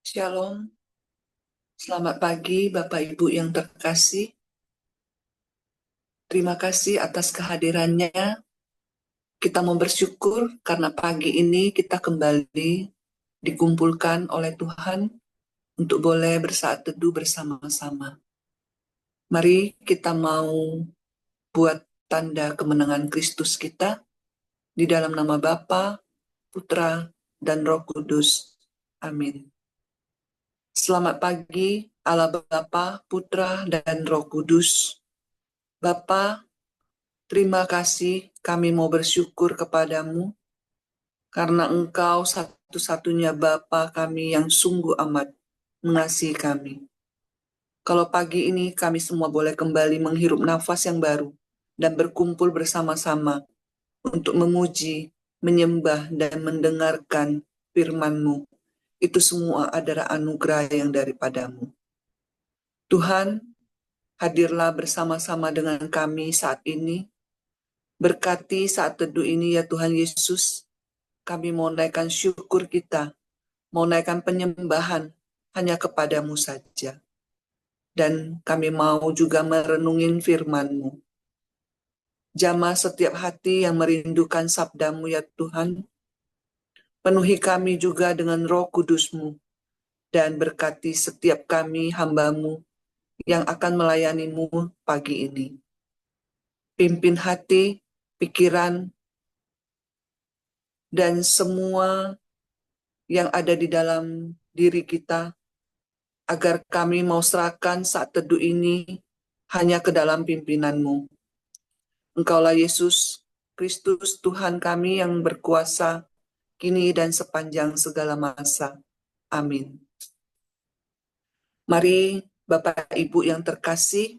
Shalom, selamat pagi Bapak Ibu yang terkasih. Terima kasih atas kehadirannya. Kita mau bersyukur karena pagi ini kita kembali dikumpulkan oleh Tuhan untuk boleh bersaat teduh bersama-sama. Mari kita mau buat tanda kemenangan Kristus kita di dalam nama Bapa, Putra, dan Roh Kudus. Amin. Selamat pagi Allah Bapa, Putra, dan Roh Kudus. Bapa, terima kasih kami mau bersyukur kepadamu karena Engkau satu-satunya Bapa kami yang sungguh amat mengasihi kami. Kalau pagi ini kami semua boleh kembali menghirup nafas yang baru dan berkumpul bersama-sama untuk memuji, menyembah, dan mendengarkan firman-Mu. Itu semua adalah anugerah yang daripadamu. Tuhan, hadirlah bersama-sama dengan kami saat ini. Berkati saat teduh ini ya Tuhan Yesus. Kami mau naikkan syukur kita, mau naikkan penyembahan hanya kepadamu saja. Dan kami mau juga merenungin firman-Mu. Jamah setiap hati yang merindukan sabdamu ya Tuhan. Penuhi kami juga dengan Roh Kudus-Mu dan berkati setiap kami hamba-Mu yang akan melayani-Mu pagi ini. Pimpin hati, pikiran, dan semua yang ada di dalam diri kita, agar kami mau serahkan saat teduh ini hanya ke dalam pimpinan-Mu. Engkaulah Yesus Kristus Tuhan kami yang berkuasa kini dan sepanjang segala masa. Amin. Mari Bapak Ibu yang terkasih,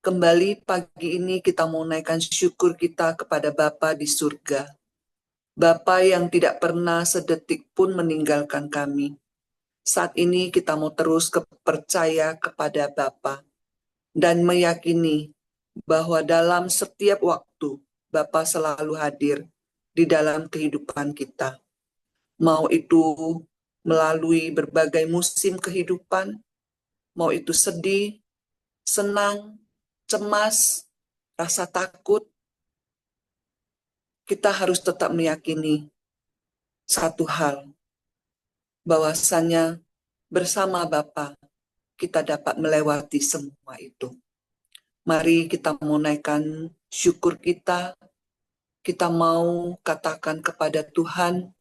kembali pagi ini kita mau naikkan syukur kita kepada Bapa di surga. Bapa yang tidak pernah sedetik pun meninggalkan kami. Saat ini kita mau terus percaya kepada Bapa dan meyakini bahwa dalam setiap waktu Bapa selalu hadir di dalam kehidupan kita. Mau itu melalui berbagai musim kehidupan, mau itu sedih, senang, cemas, rasa takut, kita harus tetap meyakini satu hal, bahwasannya bersama Bapa kita dapat melewati semua itu. Mari kita mau naikkan syukur kita mau katakan kepada Tuhan,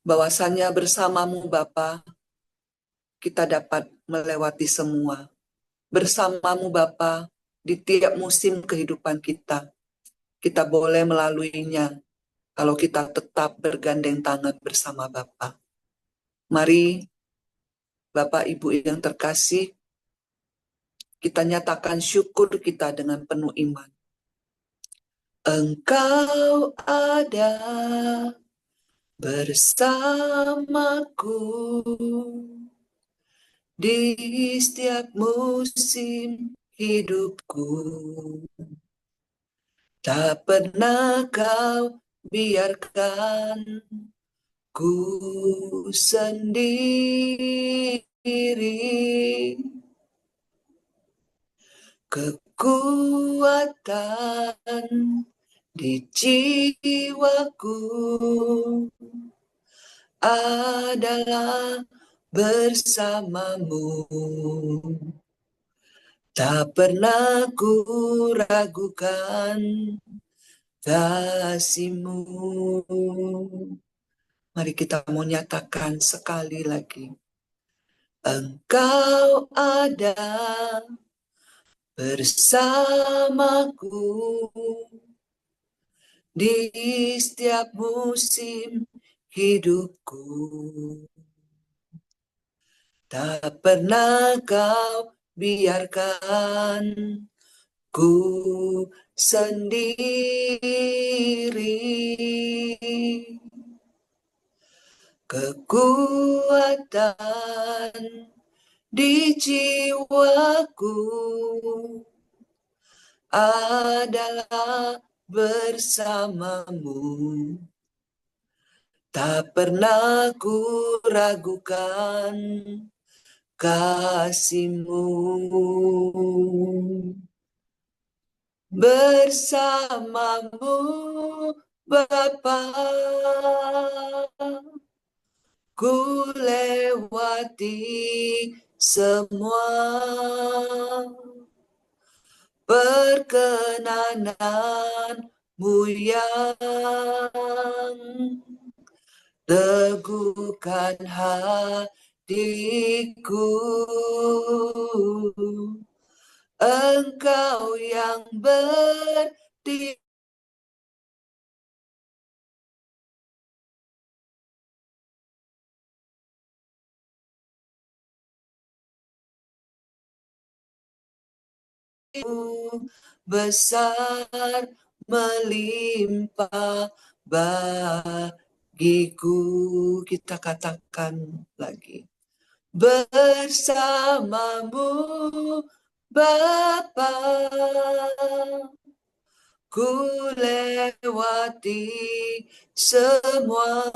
bahwasannya bersamamu Bapa kita dapat melewati semua. Bersamamu Bapa di tiap musim kehidupan kita boleh melaluinya kalau kita tetap bergandeng tangan bersama Bapa. Mari Bapak Ibu yang terkasih, kita nyatakan syukur kita dengan penuh iman. Engkau ada bersamaku di setiap musim hidupku. Tak pernah kau biarkan ku sendiri. Kekuatan di jiwaku adalah bersamamu. Tak pernah ku ragukan kasih-Mu. Mari kita mau nyatakan sekali lagi. Engkau ada bersamaku di setiap musim hidupku. Tak pernah kau biarkan ku sendiri. Kekuatan di jiwaku adalah bersamamu. Tak pernah ku ragukan kasih-Mu. Bersama-Mu Bapa, ku lewati semua perkenanan-Mu yang teguhkan hatiku. Engkau yang berdi besar melimpah bagiku. Kita katakan lagi. Bersama-Mu Bapa, ku lewati semua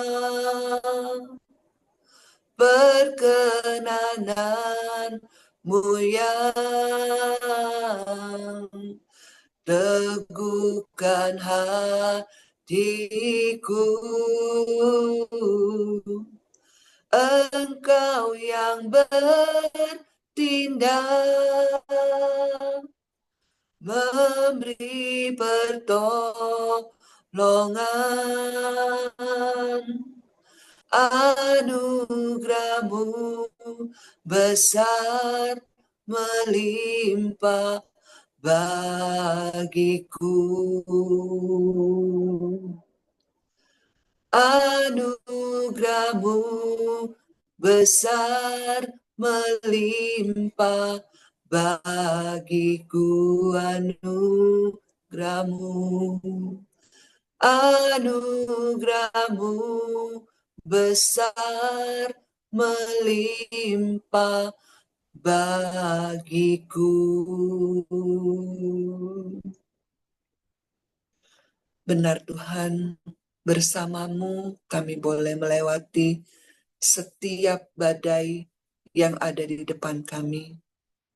perkenanan-Mu yang teguhkan hatiku. Engkau yang bertindak, memberi pertolongan. Anugerah-Mu besar melimpah bagiku. Anugerah-Mu besar melimpah bagiku. Anugerah-Mu, anugerah-Mu besar melimpah bagiku. Benar Tuhan, bersama-Mu kami boleh melewati setiap badai yang ada di depan kami.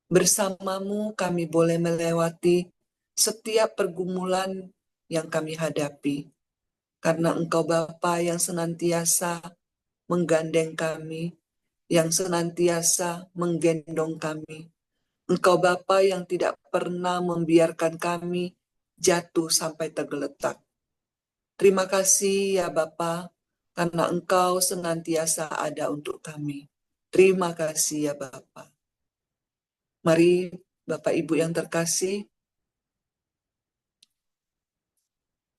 Bersama-Mu kami boleh melewati setiap pergumulan yang kami hadapi. Karena Engkau Bapa yang senantiasa menggandeng kami, yang senantiasa menggendong kami. Engkau Bapa yang tidak pernah membiarkan kami jatuh sampai tergeletak. Terima kasih ya Bapa, karena Engkau senantiasa ada untuk kami. Terima kasih ya Bapa. Mari Bapak Ibu yang terkasih,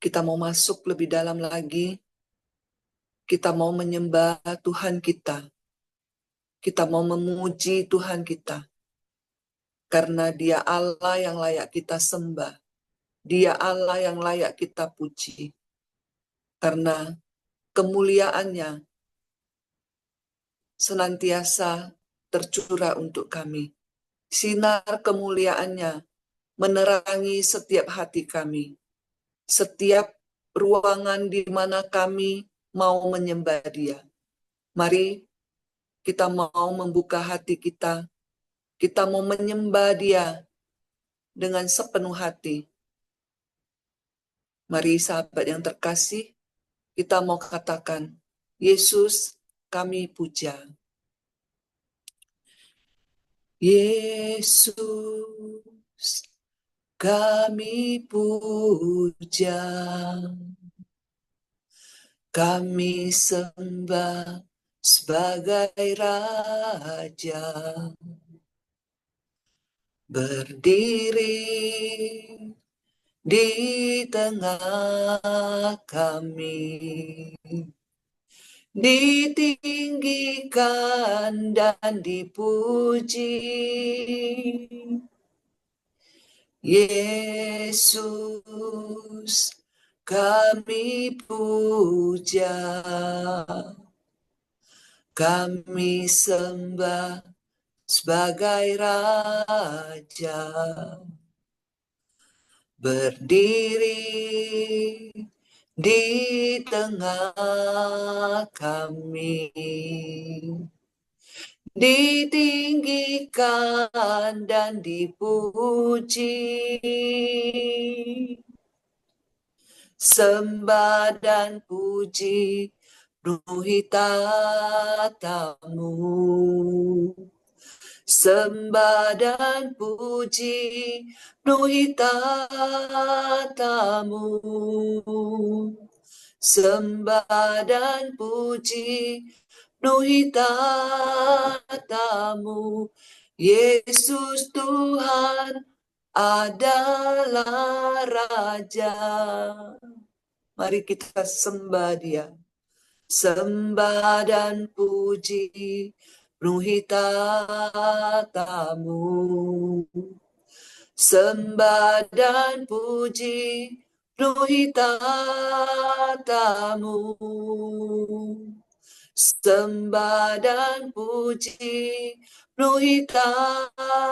kita mau masuk lebih dalam lagi. Kita mau menyembah Tuhan kita. Kita mau memuji Tuhan kita. Karena Dia Allah yang layak kita sembah. Dia Allah yang layak kita puji. Karena kemuliaannya senantiasa tercurah untuk kami. Sinar kemuliaannya menerangi setiap hati kami. Setiap ruangan di mana kami mau menyembah Dia. Mari kita mau membuka hati kita. Kita mau menyembah Dia dengan sepenuh hati. Mari sahabat yang terkasih, kita mau katakan, Yesus kami puja. Yesus kami puja. Kami sembah sebagai Raja. Berdiri di tengah kami, ditinggikan dan dipuji. Yesus kami puja, kami sembah sebagai Raja. Berdiri di tengah kami, ditinggikan dan dipuji, sembah dan puji penuhi tatamu, sembah dan puji penuhi tatamu, sembah dan puji penuhi tatamu. Yesus Tuhan adalah Raja. Mari kita sembah Dia. Sembah dan puji penuhi tatamu. Sembah dan puji penuhi tatamu. Sembah dan puji penuhi tatamu.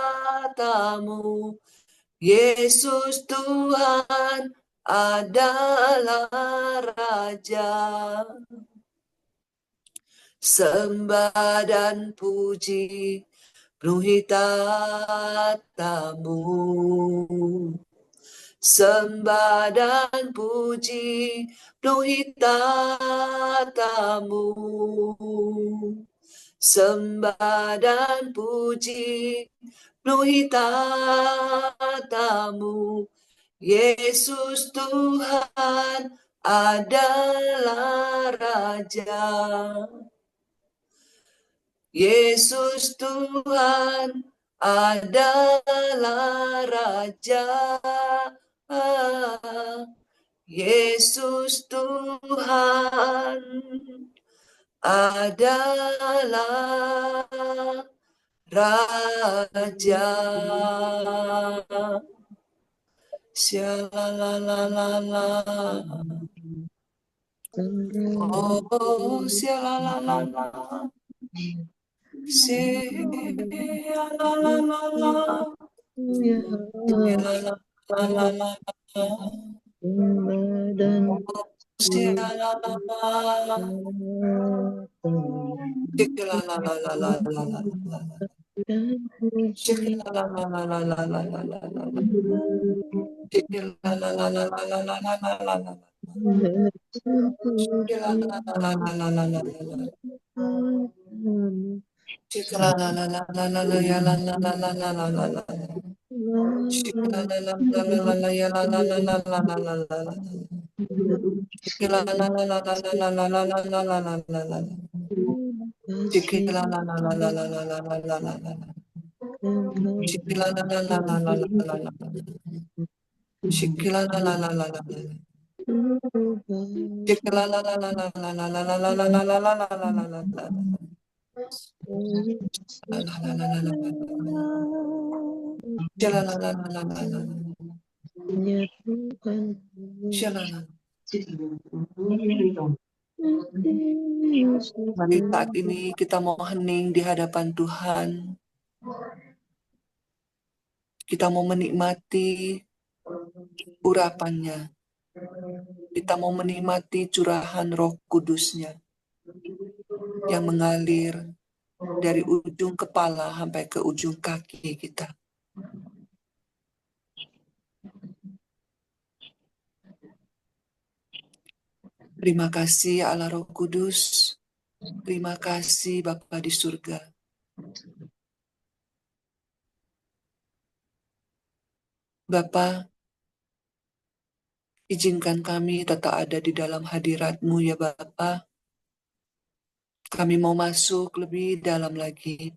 Yesus Tuhan adalah Raja. Sembah dan puji penuhi tatamu. Sembah dan puji penuhi tatamu. Sembah dan puji penuhi tatamu. Yesus Tuhan adalah Raja. Yesus Tuhan adalah Raja. Yesus Tuhan adalah Raja. Sialalalala. Oh, sialalalala. Sialalalala. Sialalalala. Oh, sialalalala. Sialalalala. Sialalalala. Sialalalala. Mari saat ini kita mau hening di hadapan Tuhan. Kita mau menikmati urapannya. Kita mau menikmati curahan Roh Kudus-Nya yang mengalir dari ujung kepala sampai ke ujung kaki kita. Terima kasih Allah Roh Kudus. Terima kasih Bapa di surga. Bapa, izinkan kami tetap ada di dalam hadirat-Mu ya Bapa. Kami mau masuk lebih dalam lagi.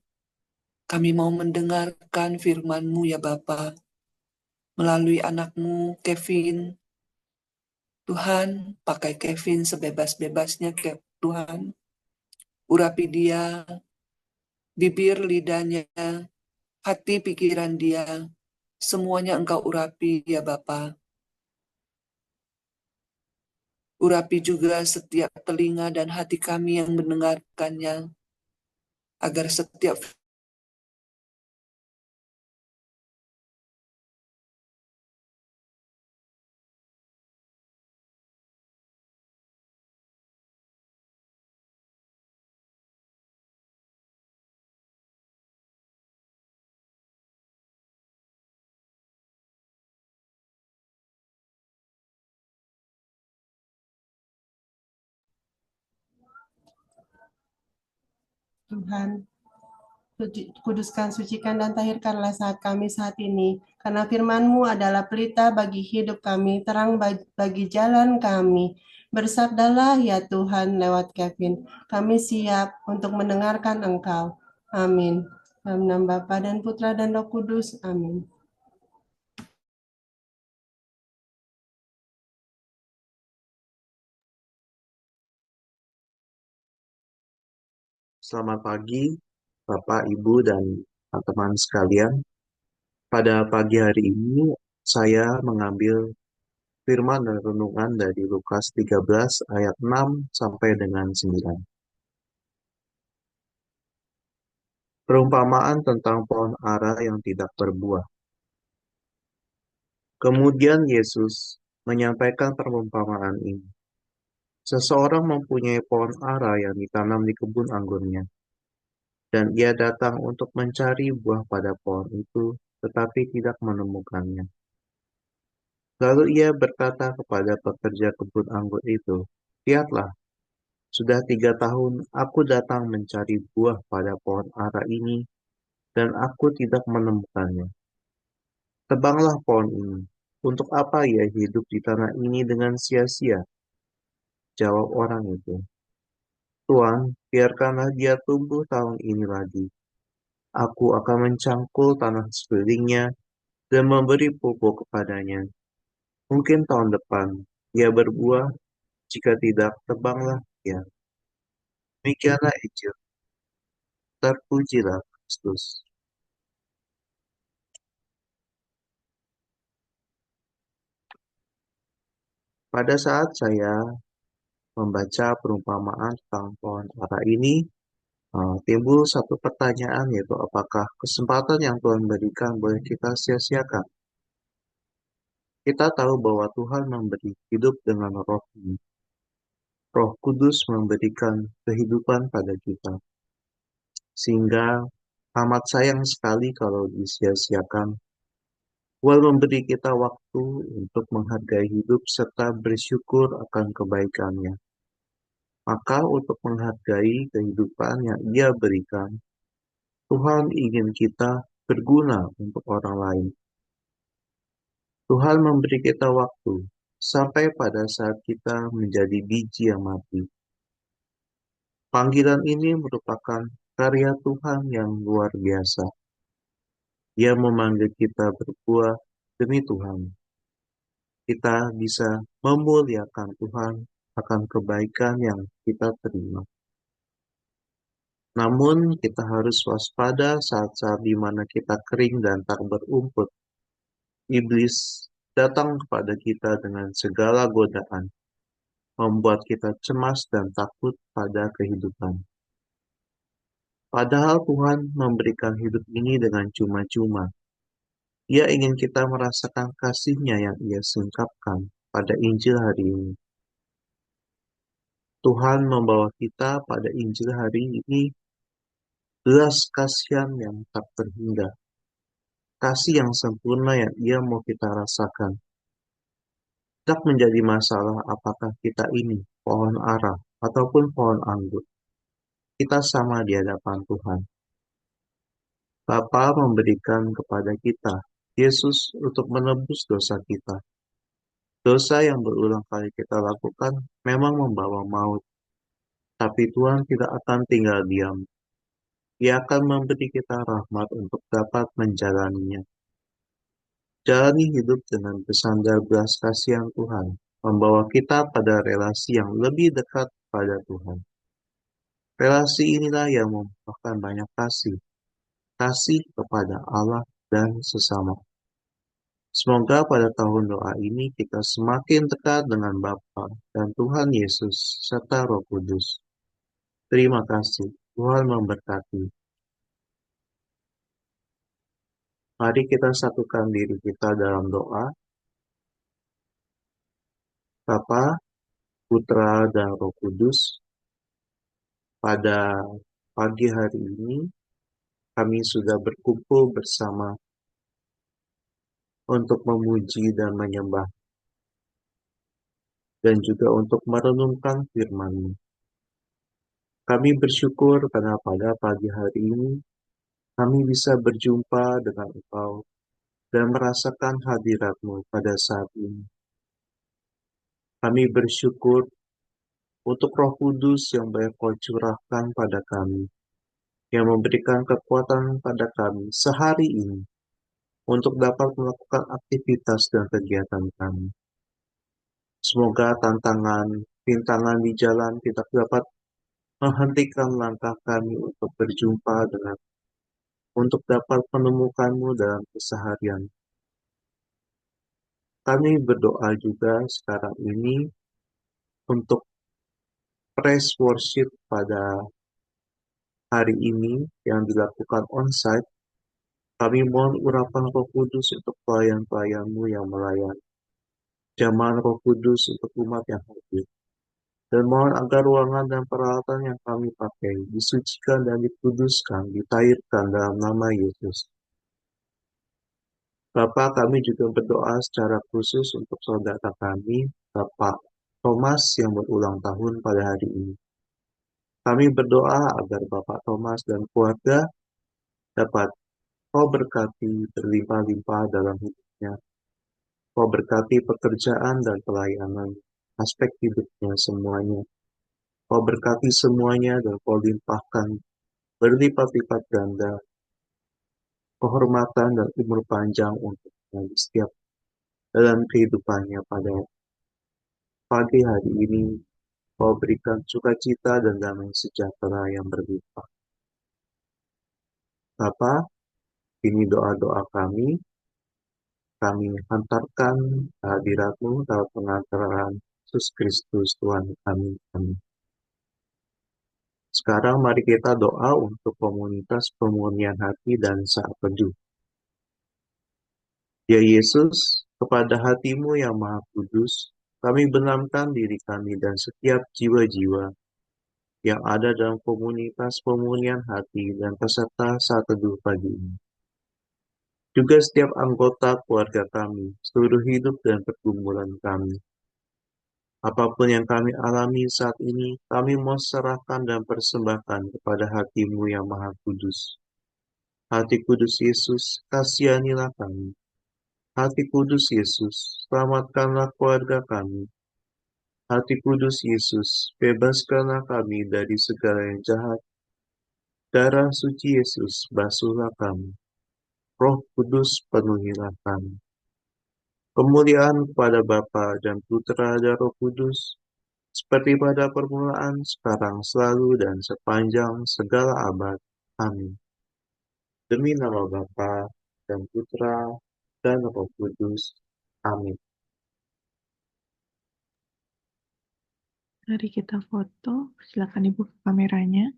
Kami mau mendengarkan firman-Mu ya Bapa. Melalui anak-Mu Kevin. Tuhan, pakai Kevin sebebas-bebasnya Tuhan. Urapi dia, bibir lidahnya, hati pikiran dia. Semuanya Engkau urapi ya Bapa. Urapi juga setiap telinga dan hati kami yang mendengarkannya, agar setiap Tuhan, kuduskan, sucikan, dan tahirkanlah saat kami saat ini. Karena firman-Mu adalah pelita bagi hidup kami, terang bagi jalan kami. Bersabdalah ya Tuhan lewat Kevin. Kami siap untuk mendengarkan Engkau. Amin. Dalam nama Bapa dan Putra dan Roh Kudus. Amin. Selamat pagi, Bapak, Ibu, dan teman-teman sekalian. Pada pagi hari ini, saya mengambil firman dan renungan dari Lukas 13 ayat 6 sampai dengan 9. Perumpamaan tentang pohon ara yang tidak berbuah. Kemudian Yesus menyampaikan perumpamaan ini. Seseorang mempunyai pohon ara yang ditanam di kebun anggurnya, dan ia datang untuk mencari buah pada pohon itu, tetapi tidak menemukannya. Lalu ia berkata kepada pekerja kebun anggur itu, "Lihatlah, sudah 3 tahun aku datang mencari buah pada pohon ara ini, dan aku tidak menemukannya. Tebanglah pohon ini. Untuk apa ia hidup di tanah ini dengan sia-sia?" Jawab orang itu, "Tuan, biarkanlah dia tumbuh tahun ini lagi. Aku akan mencangkul tanah sekelilingnya dan memberi pupuk kepadanya. Mungkin tahun depan ia berbuah, jika tidak, tebanglah dia." Demikianlah Injil. Terpujilah Kristus. Pada saat saya membaca perumpamaan tentang pohon ara ini, timbul satu pertanyaan, yaitu apakah kesempatan yang Tuhan berikan boleh kita sia-siakan? Kita tahu bahwa Tuhan memberi hidup dengan roh-Nya. Roh Kudus memberikan kehidupan pada kita. Sehingga amat sayang sekali kalau disia-siakan. Tuhan memberi kita waktu untuk menghargai hidup serta bersyukur akan kebaikannya. Maka untuk menghargai kehidupan yang Dia berikan, Tuhan ingin kita berguna untuk orang lain. Tuhan memberi kita waktu sampai pada saat kita menjadi biji yang mati. Panggilan ini merupakan karya Tuhan yang luar biasa. Dia memanggil kita berbuah demi Tuhan. Kita bisa memuliakan Tuhan akan kebaikan yang kita terima. Namun kita harus waspada saat-saat di mana kita kering dan tak berumput. Iblis datang kepada kita dengan segala godaan, membuat kita cemas dan takut pada kehidupan. Padahal Tuhan memberikan hidup ini dengan cuma-cuma. Ia ingin kita merasakan kasih-Nya yang Ia singkapkan pada Injil hari ini. Tuhan membawa kita pada Injil hari ini belas kasihan yang tak terhingga. Kasih yang sempurna yang Ia mau kita rasakan. Tidak menjadi masalah apakah kita ini pohon ara ataupun pohon anggur. Kita sama di hadapan Tuhan. Bapa memberikan kepada kita Yesus untuk menebus dosa kita. Dosa yang berulang kali kita lakukan memang membawa maut. Tapi Tuhan tidak akan tinggal diam. Dia akan memberi kita rahmat untuk dapat menjalaninya. Jalani hidup dengan bersandar belas kasihan Tuhan, membawa kita pada relasi yang lebih dekat pada Tuhan. Relasi inilah yang membuahkan banyak kasih. Kasih kepada Allah dan sesama. Semoga pada tahun doa ini kita semakin dekat dengan Bapa dan Tuhan Yesus serta Roh Kudus. Terima kasih. Tuhan memberkati. Mari kita satukan diri kita dalam doa. Bapa, Putra, dan Roh Kudus, pada pagi hari ini kami sudah berkumpul bersama untuk memuji dan menyembah, dan juga untuk merenungkan firman-Mu. Kami bersyukur karena pada pagi hari ini kami bisa berjumpa dengan Engkau dan merasakan hadirat-Mu pada saat ini. Kami bersyukur untuk Roh Kudus yang banyak Kau curahkan pada kami, yang memberikan kekuatan pada kami sehari ini untuk dapat melakukan aktivitas dan kegiatan kami. Semoga tantangan, rintangan di jalan kita dapat menghentikan langkah kami untuk berjumpa dengan, untuk dapat menemukan-Mu dalam keseharian. Kami berdoa juga sekarang ini untuk praise worship pada hari ini yang dilakukan onsite. Kami mohon urapan Roh Kudus untuk pelayan-pelayan-Mu yang melayani, jamaah Roh Kudus untuk umat yang hadir. Dan mohon agar ruangan dan peralatan yang kami pakai disucikan dan dikuduskan, ditahirkan dalam nama Yesus. Bapa, kami juga berdoa secara khusus untuk saudara kami, Bapak Thomas yang berulang tahun pada hari ini. Kami berdoa agar Bapak Thomas dan keluarga dapat Kau berkati berlimpah-limpah dalam hidupnya. Kau berkati pekerjaan dan pelayanan, aspek hidupnya semuanya. Kau berkati semuanya dan Kau limpahkan berlipat-lipat ganda kehormatan dan umur panjang untuknya di setiap dalam kehidupannya pada pagi hari ini. Kau berikan sukacita dan damai sejahtera yang berlimpah. Bapa, ini doa-doa kami hantarkan hadirat-Mu dalam pengantaran Yesus Kristus Tuhan kami. Amin. Sekarang mari kita doa untuk komunitas pemurnian hati dan saat teduh. Ya Yesus, kepada hati-Mu yang Maha Kudus, kami benamkan diri kami dan setiap jiwa-jiwa yang ada dalam komunitas pemurnian hati dan peserta saat teduh pagi ini. Juga setiap anggota keluarga kami, seluruh hidup dan pergumulan kami. Apapun yang kami alami saat ini, kami mau serahkan dan persembahkan kepada hati-Mu yang Maha Kudus. Hati Kudus Yesus, kasihanilah kami. Hati Kudus Yesus, selamatkanlah keluarga kami. Hati Kudus Yesus, bebaskanlah kami dari segala yang jahat. Darah suci Yesus, basuhlah kami. Roh Kudus, penuhilah kami. Kemuliaan kepada Bapa dan Putra dan Roh Kudus, seperti pada permulaan, sekarang, selalu, dan sepanjang segala abad. Amin. Demi nama Bapa dan Putra dan Roh Kudus. Amin. Mari kita foto. Silakan dibuka kameranya.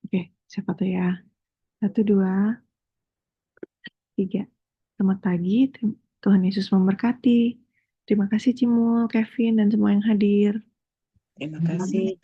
Oke, saya foto ya. 1, 2, 3. Selamat pagi. Tuhan Yesus memberkati. Terima kasih Cimul, Kevin, dan semua yang hadir. Terima kasih.